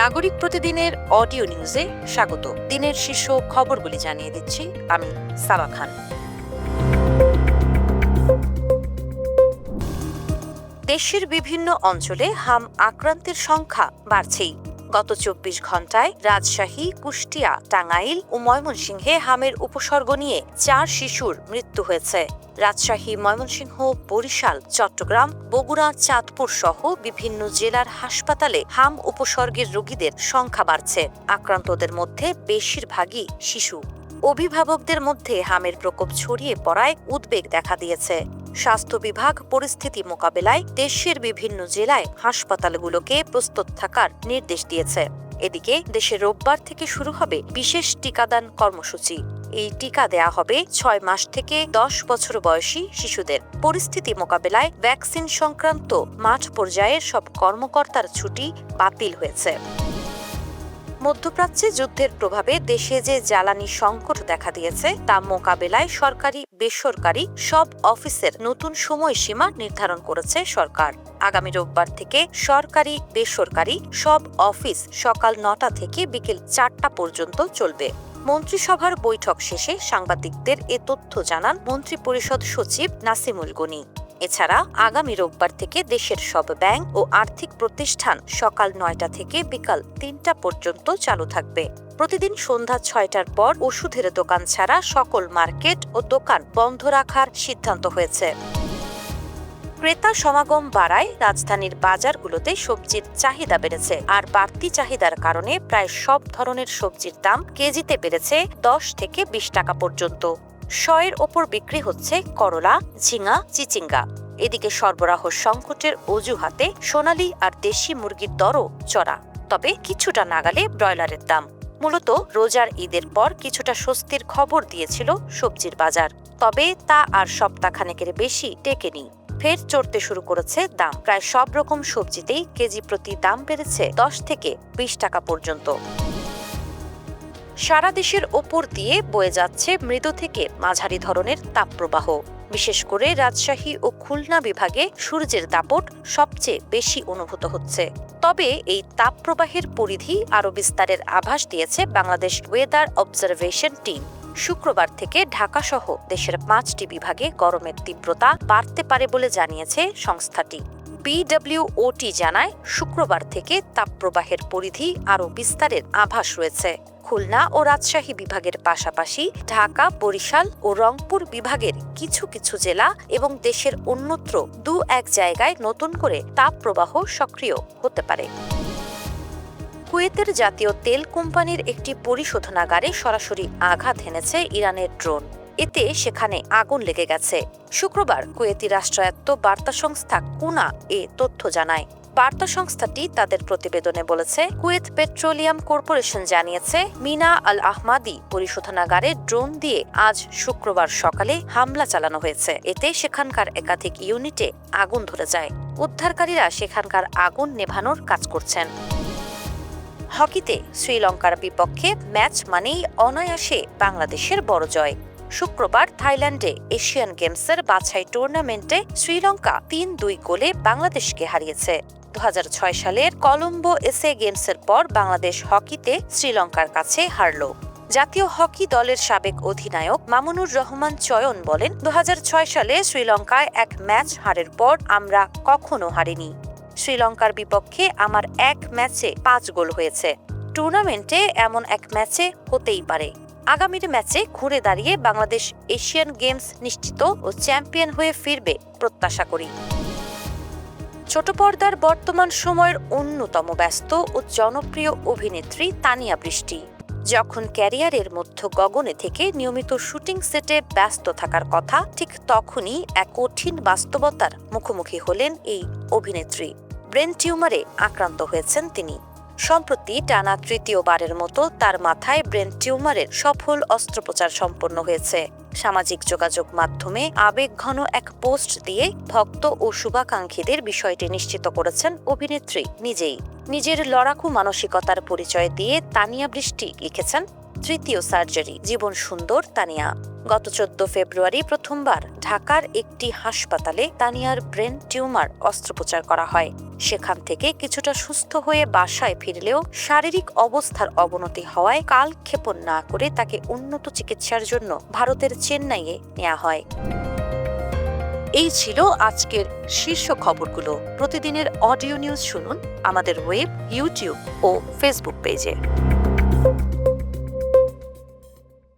নাগরিক প্রতিদিনের অডিও নিউজে স্বাগত। দিনের শীর্ষ খবরগুলি জানিয়ে দিচ্ছি আমি সাবা খান। দেশের বিভিন্ন অঞ্চলে হাম আক্রান্তের সংখ্যা বাড়ছেই। গত ২৪ ঘণ্টায় রাজশাহী, কুষ্টিয়া, টাঙ্গাইল ও ময়মনসিংহে হামের উপসর্গ নিয়ে ৪ শিশুর মৃত্যু হয়েছে। রাজশাহী, ময়মনসিংহ, বরিশাল, চট্টগ্রাম, বগুড়া, চাঁদপুর সহ বিভিন্ন জেলার হাসপাতালে হাম উপসর্গের রোগীদের সংখ্যা বাড়ছে। আক্রান্তদের মধ্যে বেশিরভাগই শিশু। অভিভাবকদের মধ্যে হামের প্রকোপ ছড়িয়ে পড়ায় উদ্বেগ দেখা দিয়েছে। স্বাস্থ্য বিভাগ পরিস্থিতি মোকাবেলায় দেশের বিভিন্ন জেলায় হাসপাতালগুলোকে প্রস্তুত থাকার নির্দেশ দিয়েছে। এদিকে দেশে রোববার থেকে শুরু হবে বিশেষ টিকাদান কর্মসূচি। এই টিকা দেয়া হবে ৬ মাস থেকে ১০ বছর বয়সী শিশুদের। পরিস্থিতি মোকাবেলায় ভ্যাকসিন সংক্রান্ত মাঠ পর্যায়ের সব কর্মকর্তার ছুটি বাতিল হয়েছে। মধ্যপ্রাচ্যে যুদ্ধের প্রভাবে দেশে যে জ্বালানি সংকট দেখা দিয়েছে তা মোকাবেলায় সরকারি বেসরকারি সব অফিসের নতুন সময়সীমা নির্ধারণ করেছে সরকার। আগামী রোববার থেকে সরকারি বেসরকারি সব অফিস সকাল ৯টা থেকে বিকেল ৪টা পর্যন্ত চলবে। মন্ত্রিসভার বৈঠক শেষে সাংবাদিকদের এ তথ্য জানান মন্ত্রিপরিষদ সচিব নাসিমুল গনি। এছাড়া আগামী রোববার থেকে দেশের সব ব্যাংক ও আর্থিক প্রতিষ্ঠান সকাল ৯টা থেকে বিকাল ৩টা পর্যন্ত চালু থাকবে। প্রতিদিন সন্ধ্যা ৬টার পর ওষুধের দোকান ছাড়া সকল মার্কেট ও দোকান বন্ধ রাখার সিদ্ধান্ত হয়েছে। ক্রেতা সমাগম বাড়ায় রাজধানীর বাজারগুলোতে সবজির চাহিদা বেড়েছে। আর বাড়তি চাহিদার কারণে প্রায় সব ধরনের সবজির দাম কেজিতে বেড়েছে ১০ থেকে ২০ টাকা পর্যন্ত। শয়ের ওপর বিক্রি হচ্ছে করলা, ঝিঙা, চিচিঙ্গা। এদিকে সরবরাহ সংকটের অজুহাতে সোনালী আর দেশি মুরগির দরও চড়া। তবে কিছুটা নাগালে ব্রয়লারের দাম। মূলত রোজার ঈদের পর কিছুটা স্বস্তির খবর দিয়েছিল সবজির বাজার। তবে তা আর সপ্তাহখানেকের বেশি টেকেনি। ফের চড়তে শুরু করেছে দাম। প্রায় সব রকম সবজিতেই কেজি প্রতি দাম বেড়েছে ১০ থেকে ২০ টাকা পর্যন্ত। সারা দেশের ওপর দিয়ে বয়ে যাচ্ছে মৃদু থেকে মাঝারি ধরনের তাপপ্রবাহ। বিশেষ করে রাজশাহী ও খুলনা বিভাগে সূর্যের দাপট সবচেয়ে বেশি অনুভূত হচ্ছে। তবে এই তাপপ্রবাহের পরিধি আরও বিস্তারের আভাস দিয়েছে বাংলাদেশ ওয়েদার অবজারভেশন টিম। শুক্রবার থেকে ঢাকাসহ দেশের ৫টি বিভাগে গরমের তীব্রতা বাড়তে পারে বলে জানিয়েছে সংস্থাটি। বিডব্লিউওটি জানায়, শুক্রবার থেকে তাপপ্রবাহের পরিধি আরও বিস্তারের আভাস রয়েছে। খুলনা ও রাজশাহী বিভাগের পাশাপাশি ঢাকা, বরিশাল ও রংপুর বিভাগের কিছু কিছু জেলা এবং দেশের অন্যত্র ২-১ জায়গায় নতুন করে তাপপ্রবাহ সক্রিয় হতে পারে। কুয়েতের জাতীয় তেল কোম্পানির একটি পরিশোধনাগারে সরাসরি আঘাত হেনেছে ইরানের ড্রোন। এতে সেখানে আগুন লেগে গেছে। শুক্রবার কুয়েতি রাষ্ট্রায়ত্ত বার্তা সংস্থা কুনা এ তথ্য জানায়। বার্তা সংস্থাটি তাদের প্রতিবেদনে বলেছে, কুয়েত পেট্রোলিয়াম কর্পোরেশন জানিয়েছে মিনা আল আহমাদি পরিশোধনাগারে ড্রোন দিয়ে আজ শুক্রবার সকালে হামলা চালানো হয়েছে। এতে সেখানকার একাধিক ইউনিটে আগুন ধরে যায়। উদ্ধারকারীরা সেখানকার আগুন নেভানোর কাজ করছেন। হকিতে শ্রীলঙ্কার বিপক্ষে ম্যাচ মানেই অনায়াসে বাংলাদেশের বড় জয়। শুক্রবার থাইল্যান্ডে এশিয়ান গেমসের বাছাই টুর্নামেন্টে শ্রীলঙ্কা ৩-২ গোলে বাংলাদেশকে হারিয়েছে। ২০০৬ সালের কলম্বো এসএ গেমসের পর বাংলাদেশ হকিতে শ্রীলঙ্কার কাছে হারল। জাতীয় হকি দলের সাবেক অধিনায়ক মামুনুর রহমান চয়ন বলেন, ২০০৬ সালে শ্রীলঙ্কায় এক ম্যাচ হারের পর আমরা কখনো হারিনি। শ্রীলঙ্কার বিপক্ষে আমার এক ম্যাচে ৫ গোল হয়েছে। টুর্নামেন্টে এমন এক ম্যাচে হতেই পারে। আগামীর ম্যাচে ঘুরে দাঁড়িয়ে বাংলাদেশ এশিয়ান গেমস নিশ্চিত ও চ্যাম্পিয়ন হয়ে ফিরবে প্রত্যাশা করি। ছোট পর্দার বর্তমান সময়ের অন্যতম ব্যস্ত ও জনপ্রিয় অভিনেত্রী তানিয়া বৃষ্টি। যখন ক্যারিয়ারের মধ্য গগনে থেকে নিয়মিত শুটিং সেটে ব্যস্ত থাকার কথা, ঠিক তখনই এক কঠিন বাস্তবতার মুখোমুখি হলেন এই অভিনেত্রী। ব্রেন টিউমারে আক্রান্ত হয়েছেন তিনি। সম্প্রতি টানা তৃতীয়বারের মতো তার মাথায় ব্রেন টিউমারের সফল অস্ত্রোপচার সম্পন্ন হয়েছে। সামাজিক যোগাযোগ মাধ্যমে আবেগঘন এক পোস্ট দিয়ে ভক্ত ও শুভাকাঙ্ক্ষীদের বিষয়টি নিশ্চিত করেছেন অভিনেত্রী নিজেই। নিজের লড়াকু মানসিকতার পরিচয় দিয়ে তানিয়া বৃষ্টি লিখেছেন, তৃতীয় সার্জারি। জীবন সুন্দর তানিয়া। গত 14 ফেব্রুয়ারি প্রথমবার ঢাকার একটি হাসপাতালে তানিয়ার ব্রেন টিউমার অস্ত্রোপচার করা হয়। সেখান থেকে কিছুটা সুস্থ হয়ে বাসায় ফিরলেও শারীরিক অবস্থার অবনতি হওয়ায় কালক্ষেপণ না করে তাকে উন্নত চিকিৎসার জন্য ভারতের চেন্নাইয়ে নেওয়া হয়। এই ছিল আজকের শীর্ষ খবরগুলো। প্রতিদিনের অডিও নিউজ শুনুন আমাদের ওয়েব, ইউটিউব ও ফেসবুক পেজে।